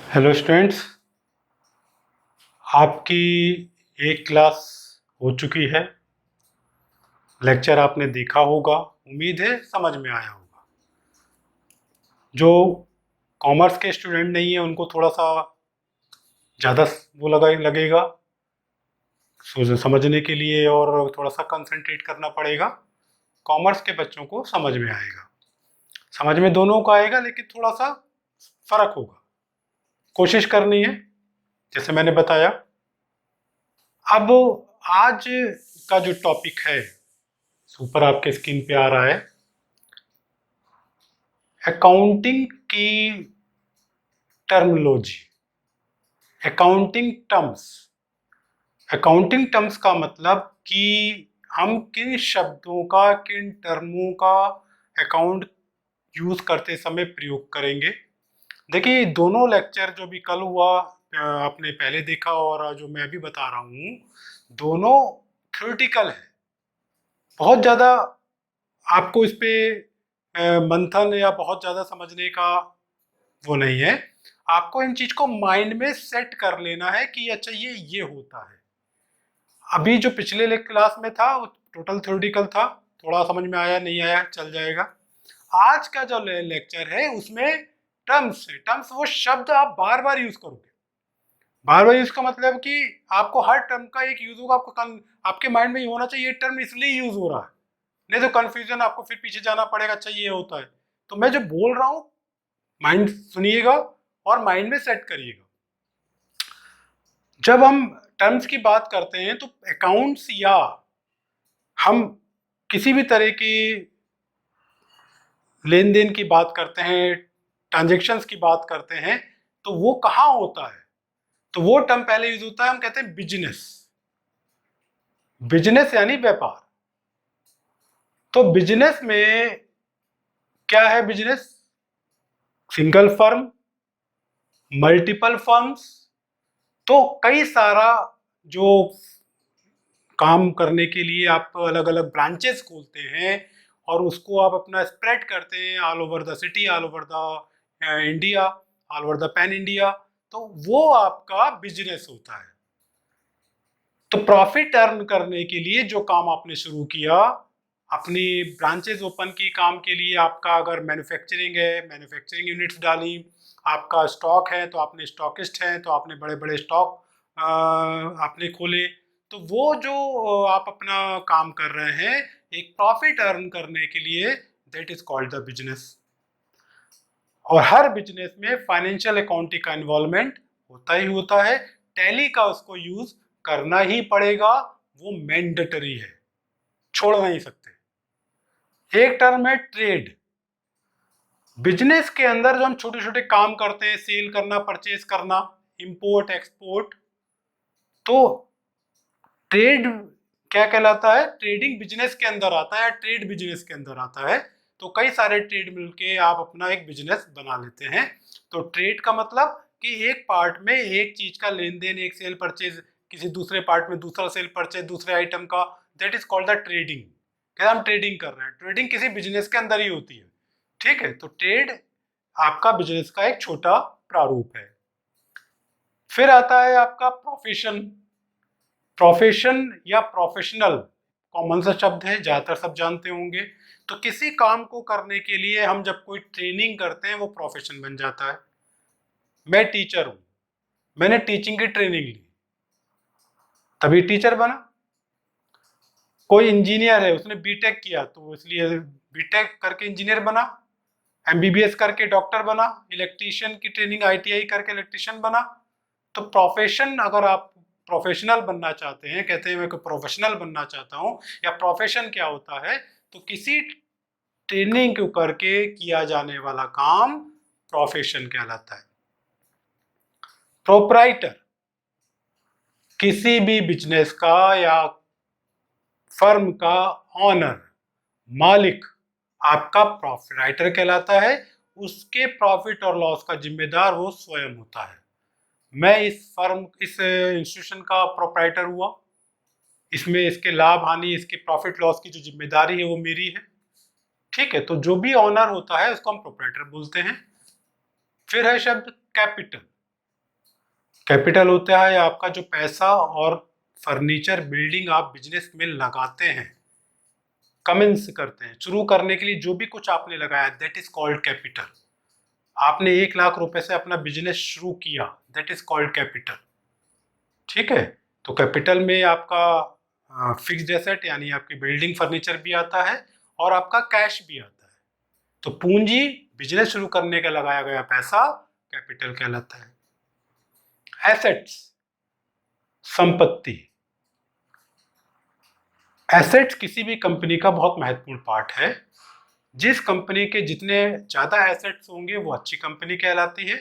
Hello students, आपकी एक class हो चुकी है। लेक्चर आपने देखा होगा, उम्मीद है समझ में आया होगा। जो कॉमर्स के स्टूडेंट नहीं है उनको थोड़ा सा ज़्यादा वो लगेगा समझने के लिए, और थोड़ा सा कंसंट्रेट करना पड़ेगा। कॉमर्स के बच्चों को समझ में आएगा, समझ में दोनों को आएगा, लेकिन थोड़ा सा फर्क होगा। कोशिश करनी है जैसे मैंने बताया। अब आज का जो टॉपिक है ऊपर आपके स्क्रीन पे आ रहा है, अकाउंटिंग की terminology, accounting terms. Accounting terms का मतलब कि हम किन शब्दों का, किन टर्मों का अकाउंट यूज करते समय प्रयोग करेंगे। देखिए, दोनों लेक्चर जो भी कल हुआ आपने पहले देखा, और जो मैं अभी बता रहा हूँ, दोनों थ्योरेटिकल है। बहुत ज़्यादा आपको इस पे मंथन या बहुत ज़्यादा समझने का वो नहीं है। आपको इन चीज को माइंड में सेट कर लेना है कि अच्छा ये होता है। अभी जो पिछले क्लास में था वो टोटल थ्योरेटिकल था, थोड़ा समझ में आया नहीं आया चल जाएगा। आज का जो लेक्चर है उसमें टर्म्स है। टर्म्स वो शब्द आप बार बार यूज करोगे। बार बार यूज का मतलब कि आपको हर टर्म का एक यूज होगा। आपके माइंड में ये होना चाहिए ये टर्म इसलिए यूज हो रहा है, नहीं तो कंफ्यूजन, आपको फिर पीछे जाना पड़ेगा। अच्छा ये होता है, तो मैं जो बोल रहा हूँ माइंड सुनिएगा और माइंड में सेट करिएगा। जब हम टर्म्स की बात करते हैं तो अकाउंट्स, या हम किसी भी तरह की लेन देन की बात करते हैं, ट्रांजेक्शन्स की बात करते हैं, तो वो कहाँ होता है? तो वो टर्म पहले यूज होता है, हम कहते हैं बिजनेस। बिजनेस यानी व्यापार। तो बिजनेस में क्या है? Business single firm, multiple firms, तो कई सारा जो काम करने के लिए आप अलग अलग ब्रांचेस खोलते हैं और उसको आप अपना स्प्रेड करते हैं all over the city, all over the India, all over the pan India, तो वो आपका बिजनेस होता है। तो प्रॉफिट अर्न करने के लिए जो काम आपने शुरू किया, अपनी ब्रांचेस ओपन की काम के लिए, आपका अगर मैन्युफैक्चरिंग है, मैन्युफैक्चरिंग यूनिट्स डाली, आपका स्टॉक है तो आपने स्टॉकिस्ट हैं तो आपने बड़े बड़े स्टॉक आपने खोले, तो वो जो आप अपना काम कर रहे हैं एक प्रॉफिट अर्न करने के लिए, that is called the business. और हर बिजनेस में फाइनेंशियल अकाउंटिंग का इन्वॉल्वमेंट होता ही होता है। टैली का उसको यूज करना ही पड़ेगा, वो मैंडेटरी है, छोड़ नहीं सकते। एक टर्म है ट्रेड। बिजनेस के अंदर जो हम छोटे छोटे काम करते हैं, सेल करना, परचेज करना, इंपोर्ट एक्सपोर्ट, तो ट्रेड क्या कहलाता है? ट्रेडिंग बिजनेस के अंदर आता है, ट्रेड बिजनेस के अंदर आता है। तो कई सारे ट्रेड मिलके आप अपना एक बिजनेस बना लेते हैं। तो ट्रेड का मतलब कि एक पार्ट में एक चीज का लेन देन, एक सेल परचेज, किसी दूसरे पार्ट में दूसरा सेल परचेज दूसरे आइटम का, that is called the trading. क्या हम ट्रेडिंग कर रहे हैं? ट्रेडिंग किसी बिजनेस के अंदर ही होती है। ठीक है, तो ट्रेड आपका बिजनेस का एक छोटा प्रारूप है। फिर आता है आपका प्रोफेशन। प्रोफेशन या प्रोफेशनल कॉमन सा शब्द है, ज्यादातर सब जानते होंगे। तो किसी काम को करने के लिए हम जब कोई ट्रेनिंग करते हैं वो प्रोफेशन बन जाता है। मैं टीचर हूं, मैंने टीचिंग की ट्रेनिंग ली तभी टीचर बना। कोई इंजीनियर है, उसने बीटेक किया तो इसलिए बीटेक करके इंजीनियर बना, एमबीबीएस करके डॉक्टर बना, इलेक्ट्रीशियन की ट्रेनिंग आईटीआई करके इलेक्ट्रीशियन बना। तो प्रोफेशन, अगर आप प्रोफेशनल बनना चाहते हैं, कहते हैं मैं कोई प्रोफेशनल बनना चाहता हूं, या प्रोफेशन क्या होता है, तो किसी ट्रेनिंग को करके किया जाने वाला काम प्रोफेशन कहलाता है। प्रोपराइटर किसी भी बिजनेस का या फर्म का ऑनर, मालिक, आपका प्रोपराइटर कहलाता है। उसके प्रॉफिट और लॉस का जिम्मेदार वो स्वयं होता है। मैं इस फर्म, इस इंस्टीट्यूशन का प्रोपराइटर हुआ, इसमें इसके लाभ हानि, इसके प्रॉफिट लॉस की जो जिम्मेदारी है वो मेरी है। ठीक है, तो जो भी ऑनर होता है उसको हम प्रोपराइटर बोलते हैं। फिर है शब्द कैपिटल। कैपिटल होता है आपका जो पैसा और फर्नीचर बिल्डिंग आप बिजनेस में लगाते हैं, कमेंस करते हैं, शुरू करने के लिए जो भी कुछ आपने लगाया, दैट इज कॉल्ड कैपिटल। आपने 1 लाख रुपए से अपना बिजनेस शुरू किया, दैट इज कॉल्ड कैपिटल। ठीक है, तो कैपिटल में आपका फिक्स्ड एसेट यानी आपकी बिल्डिंग फर्नीचर भी आता है और आपका कैश भी आता है। तो पूंजी बिजनेस शुरू करने का लगाया गया पैसा कैपिटल कहलाता है। एसेट्स संपत्ति। एसेट्स किसी भी कंपनी का बहुत महत्वपूर्ण पार्ट है। जिस कंपनी के जितने ज़्यादा एसेट्स होंगे वो अच्छी कंपनी कहलाती है।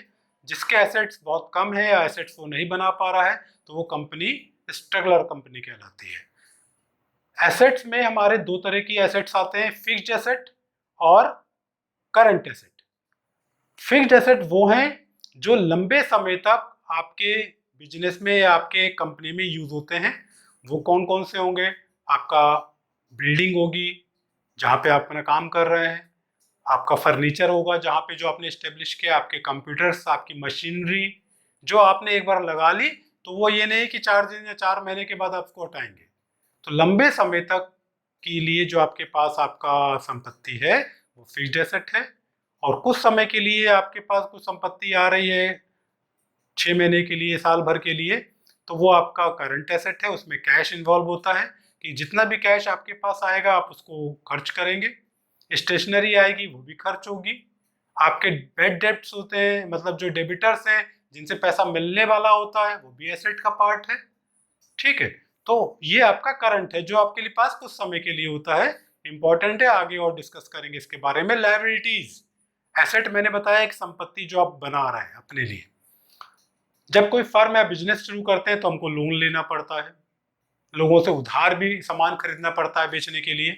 जिसके एसेट्स बहुत कम है या एसेट्स वो नहीं बना पा रहा है तो वो कंपनी स्ट्रगलर कंपनी कहलाती है। एसेट्स में हमारे दो तरह की एसेट्स आते हैं, फिक्स्ड एसेट और करंट एसेट। फिक्स्ड एसेट वो हैं जो लंबे समय तक आपके बिजनेस में या आपके कंपनी में यूज होते हैं। वो कौन कौन से होंगे? आपका बिल्डिंग होगी जहाँ पे आप अपना काम कर रहे हैं, आपका फर्नीचर होगा जहाँ पे जो आपने स्टेब्लिश किया, आपके कंप्यूटर्स, आपकी मशीनरी जो आपने एक बार लगा ली तो वो ये नहीं कि 4 दिन या 4 महीने के बाद आपको हटाएंगे। तो लंबे समय तक के लिए जो आपके पास आपका संपत्ति है वो फिक्स्ड एसेट है। और कुछ समय के लिए आपके पास कुछ संपत्ति आ रही है 6 महीने के लिए, साल भर के लिए, तो वो आपका करंट एसेट है। उसमें कैश इन्वॉल्व होता है कि जितना भी कैश आपके पास आएगा आप उसको खर्च करेंगे। स्टेशनरी आएगी वो भी खर्च होगी। आपके बेड डेब्ट्स होते हैं, मतलब जो डेबिटर्स हैं जिनसे पैसा मिलने वाला होता है, वो भी एसेट का पार्ट है। ठीक है, तो ये आपका करंट है जो आपके लिए पास कुछ समय के लिए होता है, इंपॉर्टेंट है, आगे और डिस्कस करेंगे इसके बारे में। लायबिलिटीज। एसेट मैंने बताया एक संपत्ति जो आप बना रहे हैं अपने लिए। जब कोई फर्म या बिजनेस शुरू करते हैं तो हमको लोन लेना पड़ता है, लोगों से उधार भी सामान खरीदना पड़ता है बेचने के लिए।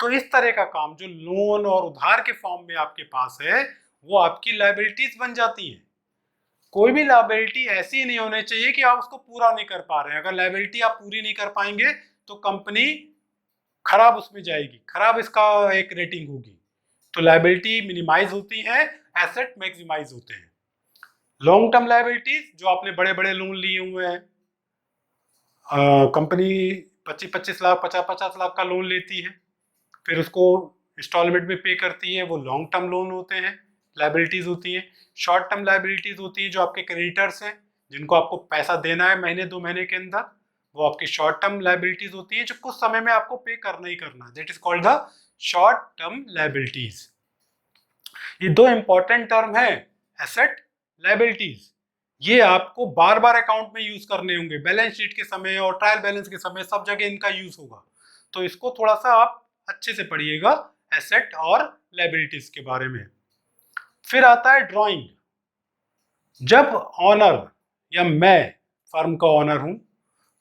तो इस तरह का काम जो लोन और उधार के फॉर्म में आपके पास है वो आपकी लायबिलिटीज बन जाती है। कोई भी लायबिलिटी ऐसी नहीं होनी चाहिए कि आप उसको पूरा नहीं कर पा रहे हैं। अगर लायबिलिटी आप पूरी नहीं कर पाएंगे तो कंपनी खराब उसमें जाएगी, खराब इसका एक रेटिंग होगी। तो लायबिलिटी मिनिमाइज होती है, एसेट मैक्सिमाइज होते हैं। लॉन्ग टर्म लायबिलिटीज जो आपने बड़े बड़े लोन लिए हुए हैं, कंपनी 25-25 लाख 50-50 लाख का लोन लेती है, फिर उसको इंस्टॉलमेंट में पे करती है, वो लॉन्ग टर्म लोन होते हैं, लायबिलिटीज होती हैं। शॉर्ट टर्म लायबिलिटीज होती है जो आपके क्रेडिटर्स हैं जिनको आपको पैसा देना है महीने 2 महीने के अंदर, वो आपकी शॉर्ट टर्म लायबिलिटीज होती है जो कुछ समय में आपको पे करना ही करना, that is called the short term liabilities. ये दो इंपॉर्टेंट टर्म है, एसेट, लायबिलिटीज। ये आपको बार बार अकाउंट में यूज करने होंगे, बैलेंस शीट के समय और ट्रायल बैलेंस के समय सब जगह इनका यूज होगा। तो इसको थोड़ा सा आप अच्छे से पढ़िएगा एसेट और लायबिलिटीज के बारे में। फिर आता है ड्राइंग। जब ऑनर या मैं फर्म का ऑनर हूं,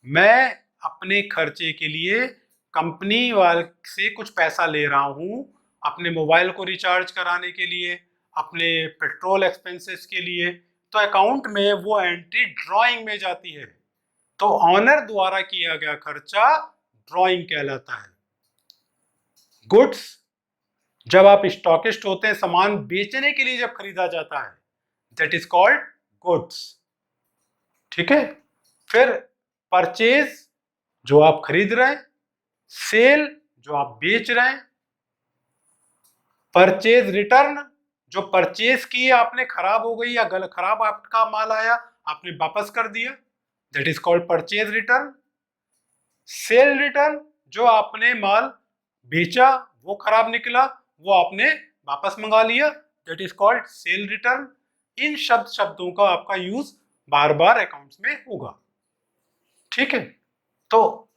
मैं अपने खर्चे के लिए कंपनी वाले से कुछ पैसा ले रहा हूं, अपने मोबाइल को रिचार्ज कराने के लिए, अपने पेट्रोल एक्सपेंसेस के लिए, तो अकाउंट में वो एंट्री ड्राइंग में जाती है। तो ऑनर द्वारा किया गया खर्चा ड्राइंग कहलाता है। गुड्स, जब आप स्टॉकिस्ट होते हैं, सामान बेचने के लिए जब खरीदा जाता है, दैट इज कॉल्ड गुड्स। ठीक है, फिर परचेज जो आप खरीद रहे हैं, सेल जो आप बेच रहे हैं, परचेज रिटर्न जो परचेज किए आपने, खराब हो गई या गलत खराब आपका माल आया आपने वापस कर दिया, that is called purchase return. Cell return जो आपने माल बेचा वो खराब निकला वो आपने वापस मंगा लिया, that is called sale return. इन शब्दों का आपका यूज बार बार अकाउंट्स में होगा। ठीक है, तो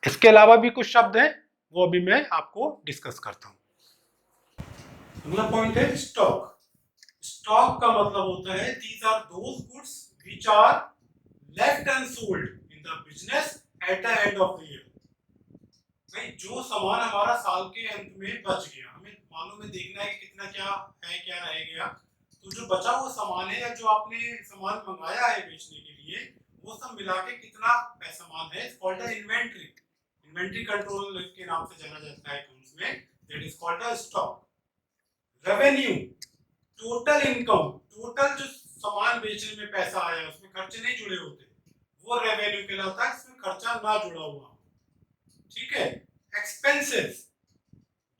इसके अलावा भी कुछ शब्द हैं वो अभी मैं आपको डिस्कस करता हूं। अगला पॉइंट है स्टॉक। स्टॉक का मतलब होता है these are those goods which are left unsold in the business at the end of the year. भाई जो सामान हमारा साल के अंत में बच गया, हमें मालूम में देखना है कि कितना क्या है, क्या रह गया, तो जो बचा हुआ सामान है या जो आपने सामान मंगाया है बेचने के लिए, वो सब मिला के कितना सामान है, called the inventory. Inventory control के नाम से जाना जाता है अकाउंट्स में, that is called the stock. Revenue, total income, total जो सामान बेचने में पैसा आया, उसमें खर्चे नहीं जुड़े होते, वो रेवेन्यू कहलाता है, इसमें खर्चा ना जुड़ा हुआ। ठीक है। एक्सपेंसेस,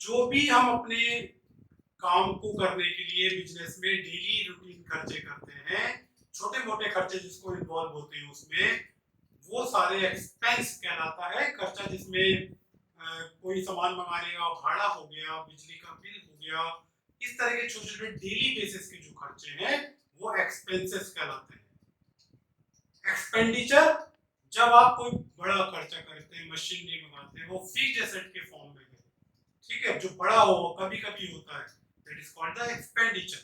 जो भी हम अपने काम को करने के लिए बिजनेस में डेली रूटीन खर्चे करते हैं, छोटे मोटे खर्चे जिसको इन्वॉल्व होते हैं उसमें, वो सारे एक्सपेंस कहलाता है। खर्चा जिसमें कोई सामान मंगाने का भाड़ा हो गया, बिजली का बिल हो गया, इस तरह के छोटे छोटे डेली बेसिस के जो खर्चे हैं वो एक्सपेंसेस कहलाते हैं। एक्सपेंडिचर, जब आप कोई बड़ा खर्चा करते हैं, मशीनरी मंगाते हैं, वो फिक्स्ड एसेट के फॉर्म में है, ठीक है, जो बड़ा हो, कभी कभी होता है, that is called the expenditure.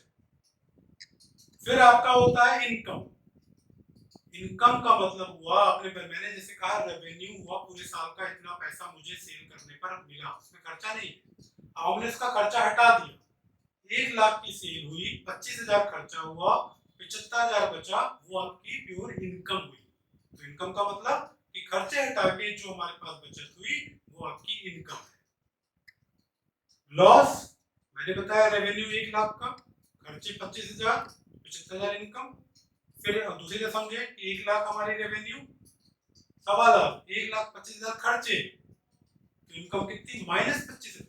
फिर आपका होता है इनकम। इनकम का मतलब हुआ, मैंने जैसे कहा रेवेन्यू हुआ पूरे साल का, इतना पैसा मुझे सेल करने पर मिला, उसमें खर्चा नहीं है। आपने इसका खर्चा हटा दिया, 1 लाख की सेल हुई, 25,000 खर्चा हुआ, 75,000 बचा, वो आपकी प्योर इनकम हुई। तो इनकम का मतलब कि खर्चे हटा के जो हमारे पास बचत हुई वो आपकी इनकम है। लॉस, मैंने बताया रेवेन्यू 1 लाख का, खर्चे 25,000, 75,000 इनकम। फिर दूसरी तरह समझे, 1 लाख हमारी रेवेन्यू, 1.25 लाख, 1,25,000 खर्चे, तो इनकम कितनी, -25,000।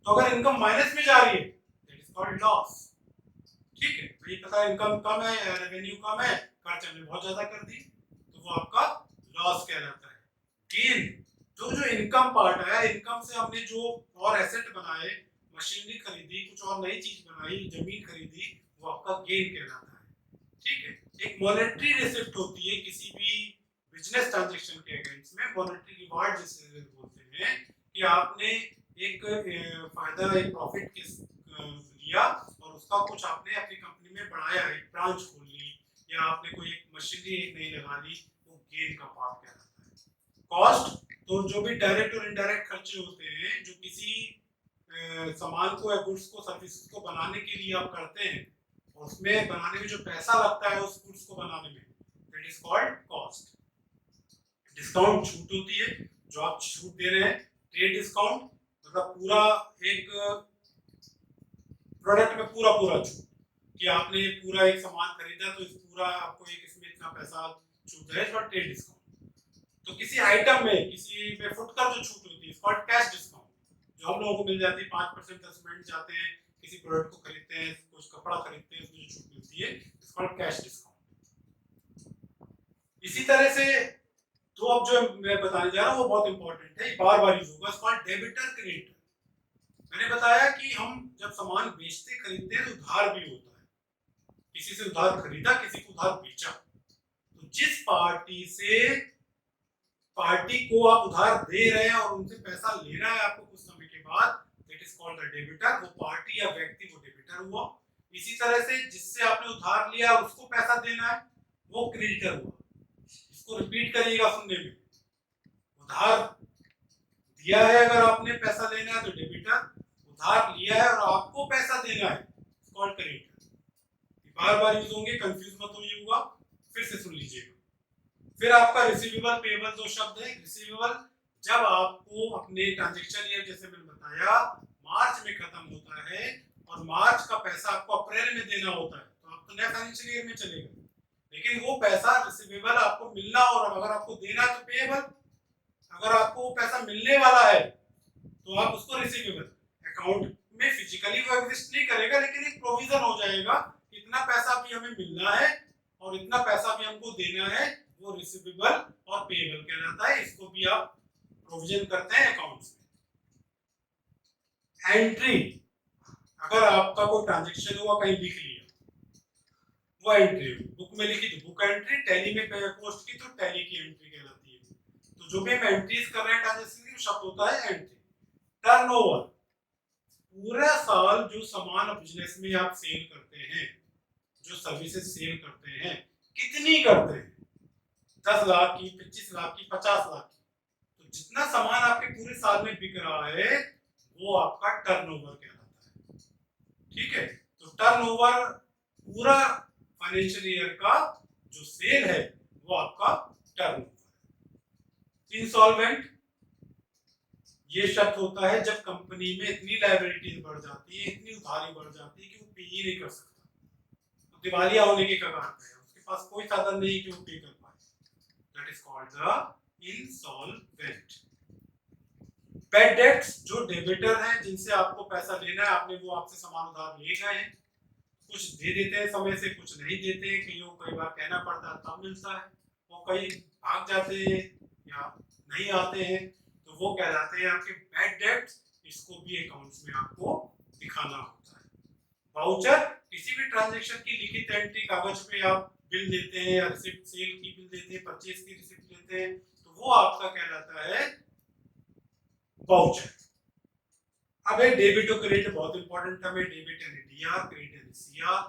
तो अगर इनकम माइनस में जा रही है दैट इज कॉल्ड लॉस। ठीक है, तो ये पता है इनकम कम है, रेवेन्यू कम है, खर्च हमने बहुत ज्यादा कर दी, तो वो आपका लॉस कहलाता है। गेन, जो इनकम पार्ट है, इनकम से हमने जो और एसेट बनाए, मशीनरी खरीदी, कुछ और नई चीज बनाई, जमीन खरीदी, वो आपका गेन कहलाता है। ठीक है। एक मॉनेटरी रिसिप्ट होती है किसी भी बिजनेस ट्रांजैक्शन के अगेंस्ट में, मॉनेटरी रिवार्ड जिसे बोलते हैं, कि आपने एक फायदा, एक प्रॉफिट लिया और उसका कुछ आपने अपनी कंपनी में बढ़ाया, एक ब्रांच खोल ली, या आपने कोई एक मशीनरी एक नई लगा ली, वो गेन का पार्ट कहलाता है। कॉस्ट, तो जो भी डायरेक्ट और इनडायरेक्ट खर्चे होते हैं, जो किसी सामान को या गुड्स को, सर्विसेज को बनाने के लिए आप करते हैं, और उसमें बनाने में जो पैसा लगता है उस गुड्स को बनाने में, that is called cost. Discount, छूट होती है, जो आप छूट दे रहे हैं, ट्रेड डिस्काउंट मतलब पूरा एक प्रोडक्ट में पूरा छूट, कि आपने पूरा एक सामान खरीदा तो इस पूरा आपको एक इसमें इतना पैसा छूट है, इसका ट्रेड डिस्काउंट। तो किसी आइटम में, किसी में फुटकर जो छूट होती है, इसका कैश डिस्काउंट, जो हम लोगों को मिल जाती है, 5% 10% जाते हैं, किसी प्रोडक्ट को खरीदते हैं, कुछ कपड़ा खरीदते हैं, उसमें जो छूट मिलती है, इसका कैश डिस्काउंट। इसी तरह से तो अब जो मैं बताने जा रहा हूँ वो बहुत इंपॉर्टेंट है, बार बार यूज होगा, इसका डेबिटर क्रेडिटर। मैंने बताया कि हम जब सामान बेचते खरीदते हैं तो उधार भी होता है, किसी से उधार खरीदा, किसी को उधार बेचा, तो जिस पार्टी को आप उधार दे रहे हैं और उनसे पैसा लेना है आपको कुछ समय के बाद, that is called the debtor. वो पार्टी या व्यक्ति वो डेबिटर हुआ। इसी तरह से जिससे आपने उधार लिया और उसको पैसा देना है वो क्रेडिटर हुआ। इसको रिपीट करिएगा सुनने में, उधार दिया है अगर आपने पैसा लेना है तो डेबिटर, उधार लिया है और आपको पैसा देना है कॉल्ड क्रेडिटर। बार बार यूज होंगे, कंफ्यूज मत होइएगा, फिर से सुन लीजिएगा। फिर आपका रिसीवेबल पेएबल, दो शब्द है। रिसीवेबल, जब आपको अपने ट्रांजैक्शन ईयर, जैसे मैंने बताया, मार्च में खत्म होता है और मार्च का पैसा आपको अप्रैल में देना होता है, तो आप तो नया फाइनेंशियल ईयर में चलेगा, लेकिन वो पैसा रिसीवेबल आपको मिलना, और अगर आपको देना तो पेएबल। अगर आपको वो पैसा मिलने वाला है तो आप उसको रिसीवेबल, अकाउंट में फिजिकली वो एग्जिस्ट नहीं करेगा, लेकिन एक प्रोविजन हो जाएगा, इतना पैसा भी हमें मिलना है और इतना पैसा भी हमको देना है, वो रिसीवेबल और पेएबल कहलाता है। इसको भी आप प्रोविजन करते हैं अकाउंट्स में। एंट्री, अगर आपका कोई ट्रांजैक्शन हुआ, कहीं लिख लिया, वो एंट्री बुक में लिखी तो बुक एंट्री, टैली में पोस्ट की तो टैली की एंट्री कहलाती है। तो जो भी हम एंट्रीज कर रहे हैं ट्रांजैक्शन की, शब्द होता है एंट्री। टर्नओवर, पूरा साल जो सामान बिजनेस में आप सेल करते हैं, जो सर्विसेज सेल करते हैं, कितनी करते हैं, 10 लाख की, 25 लाख की, 50 लाख की, तो जितना सामान आपके पूरे साल में बिक रहा है वो आपका टर्नओवर कहलाता है। ठीक है, तो टर्नओवर पूरा फाइनेंशियल ईयर का जो सेल है वो आपका टर्नओवर। इंसॉल्वेंट, ये शब्द होता है जब कंपनी में इतनी लायबिलिटीज बढ़ जाती है, इतनी उधारी बढ़ जाती है कि वो पे ही नहीं कर सकता, दिवालिया होने की कगार पे है, उसके पास कोई साधन नहीं कि वो पे कर पाए, that is called the insolvent. Bad debts, जो डेबिटर हैं जिनसे आपको पैसा लेना है, आपने वो आपसे सामान उधार ले गए हैं, कुछ दे देते हैं समय से, कुछ नहीं देते हैं, कई बार कहना पड़ता है तब मिलता है, वो कई भाग जाते हैं या नहीं आते हैं, तो वो कहलाते हैं आपके बैड डेट्स। इसको भी अकाउंट्स में आपको दिखाना होता है। वाउचर, किसी भी ट्रांजैक्शन की लिखित एंट्री, कागज पे आप बिल देते हैं या रिसिप्ट, सेल की बिल देते हैं, परचेज की रिसिप्ट लेते हैं, तो वो आपका कहलाता है वाउचर। अब है डेबिट और क्रेडिट, बहुत इंपॉर्टेंट है। डेबिट यानी डीआर, क्रेडिट यानी सीआर,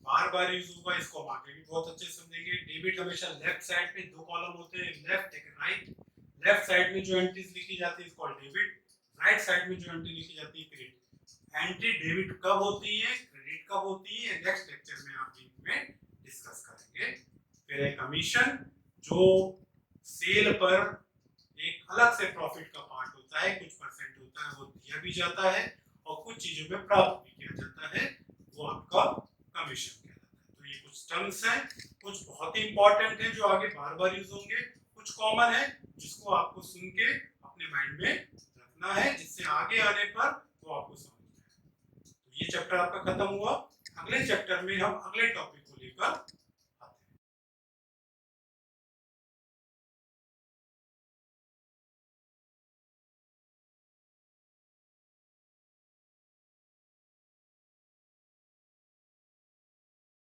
बार बार यूज होगा, इसको हम आगे भी बहुत अच्छे से समझेंगे। डेबिट हमेशा लेफ्ट साइड पे दो कॉलम होते हैं, लेफ्ट एक राइट। लेफ्ट साइड में जो एंट्रीज लिखी जाती है इसको डेबिट, राइट साइड में जो एंट्री लिखी जाती है क्रेडिट। एंट्री डेबिट कब होती है, क्रेडिट कब होती है, नेक्स्ट लेक्चर में आप में डिस्कस करेंगे। फिर है कमीशन, जो सेल पर एक अलग से प्रॉफिट का पार्ट होता है, कुछ परसेंट होता है, वो दिया भी जाता है और कुछ चीजों में प्राप्त भी किया जाता है, वो आपका कमीशन कहलाता है। तो ये कुछ टर्म्स हैं, कुछ बहुत ही इंपॉर्टेंट है जो आगे बार बार यूज होंगे, कुछ कॉमन है जिसको आपको सुन के अपने माइंड में रखना है, जिससे आगे आने पर वो आपको समझ में आए। तो ये चैप्टर आपका खत्म हुआ। अगले चैप्टर में हम अगले टॉपिक